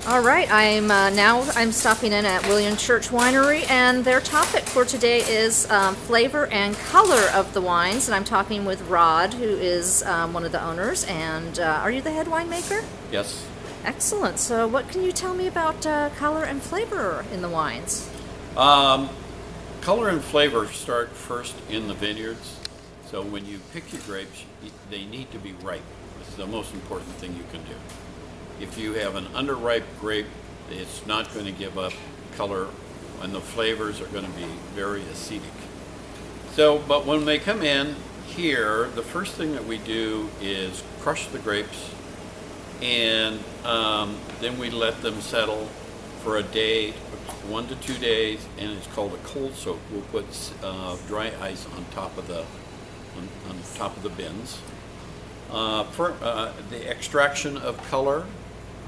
All right, I'm stopping in at William Church Winery, and their topic for today is flavor and color of the wines. And I'm talking with Rod, who is one of the owners. And are you the head winemaker? Yes. Excellent. So, what can you tell me about color and flavor in the wines? Color and flavor start first in the vineyards. So when you pick your grapes, they need to be ripe. It's the most important thing you can do. If you have an underripe grape, it's not going to give up color, and the flavors are going to be very acidic. So, but when they come in here, the first thing that we do is crush the grapes, and then we let them settle for a day, 1 to 2 days, and it's called a cold soak. We'll put dry ice on top of the bins. For the extraction of color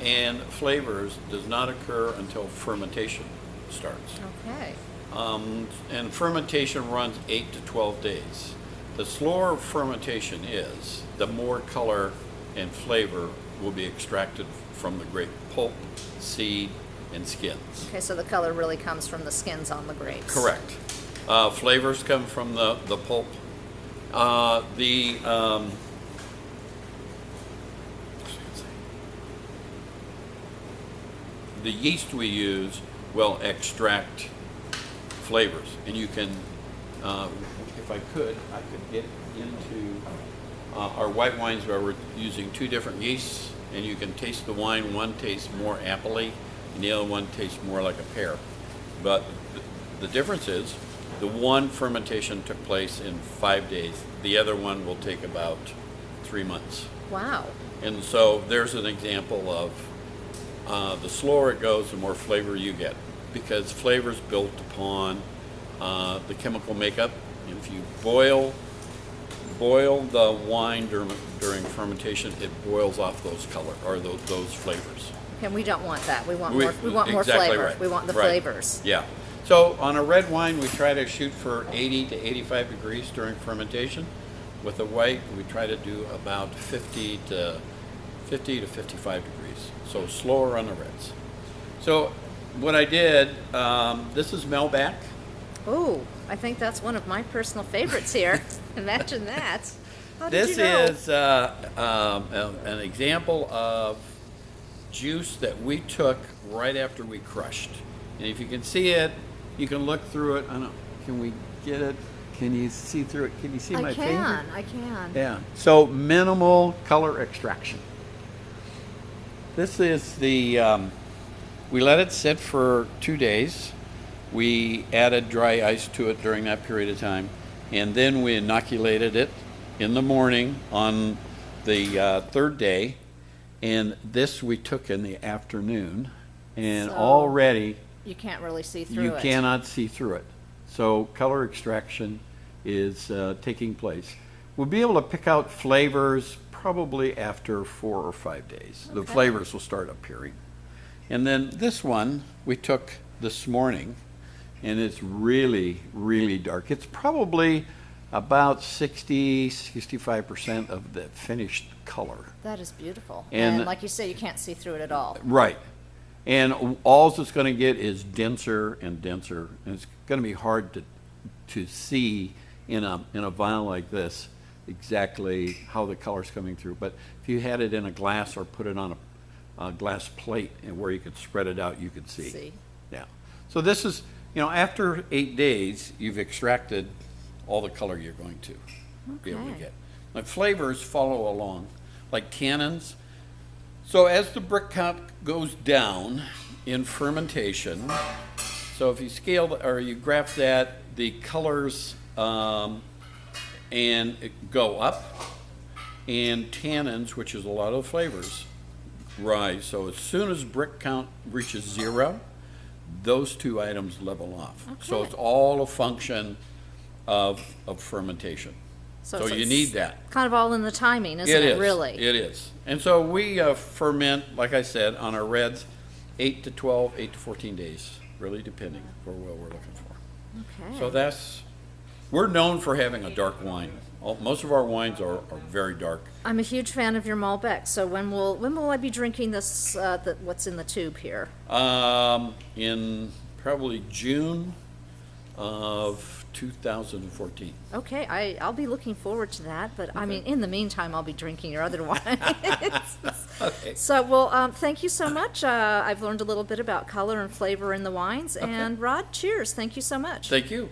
and flavors does not occur until fermentation starts. Okay. And fermentation runs 8 to 12 days. The slower fermentation is, the more color and flavor will be extracted from the grape pulp, seed, and skins. Okay, so the color really comes from the skins on the grapes. Correct. Flavors come from the pulp. The yeast we use will extract flavors, and you can, if I could get into our white wines where we're using 2 different yeasts, and you can taste the wine. One tastes more appley, and the other one tastes more like a pear. But the difference is, the one fermentation took place in 5 days. The other one will take about 3 months. Wow. And so there's an example of the slower it goes, the more flavor you get, because flavor's built upon the chemical makeup. And if you boil the wine during fermentation, it boils off those color or those flavors. And we don't want that. We want more exactly flavor. Right. We want the Right. flavors. Yeah. So on a red wine, we try to shoot for 80 to 85 degrees during fermentation. With a white, we try to do about 50 to 55 degrees. So slower on the reds. So what I did, this is Melback. Oh, I think that's one of my personal favorites here. Imagine that. How did This you know? is an example of juice that we took right after we crushed. And if you can see it, you can look through it. I don't know, can we get it? Can you see through it? Can you see my finger? I can. Yeah. So minimal color extraction. This is the, we let it sit for 2 days. We added dry ice to it during that period of time. And then we inoculated it in the morning on the 3rd day. And this we took in the afternoon. And So already you can't really see through you it. cannot see through it. So color extraction is taking place. We'll be able to pick out flavors probably after 4 or 5 days. The Okay. flavors will start appearing. And then this one we took this morning, and it's really, really dark. It's probably about 65% of the finished color. That is beautiful. And- And like you say, you can't see through it at all. Right. And all it's going to get is denser and denser. And it's going to be hard to see in a vial like this exactly how the color's coming through. But if you had it in a glass or put it on a glass plate and where you could spread it out, you could see. Yeah. So this is, after 8 days, you've extracted all the color you're going to be able to Okay. get. Now, flavors follow along, like tannins. So as the brick count goes down in fermentation, so if you scale or you graph that, the colors and go up, and tannins, which is a lot of the flavors, rise. So as soon as brick count reaches 0, those 2 items level off. So Okay. it's all a function of fermentation. So it's you need that. Kind of all in the timing, isn't it? Really? It is. And so we ferment, like I said, on our reds, 8 to 12, 8 to 14 days, really depending for what we're looking for. Okay. So we're known for having a dark wine. Most of our wines are very dark. I'm a huge fan of your Malbec. So when will I be drinking this? What's in the tube here? In probably June of 2014. Okay, I'll be looking forward to that. But I mean, in the meantime, I'll be drinking your other wine. Okay. So, well, thank you so much. I've learned a little bit about color and flavor in the wines. Okay. And Rod, cheers. Thank you so much. Thank you.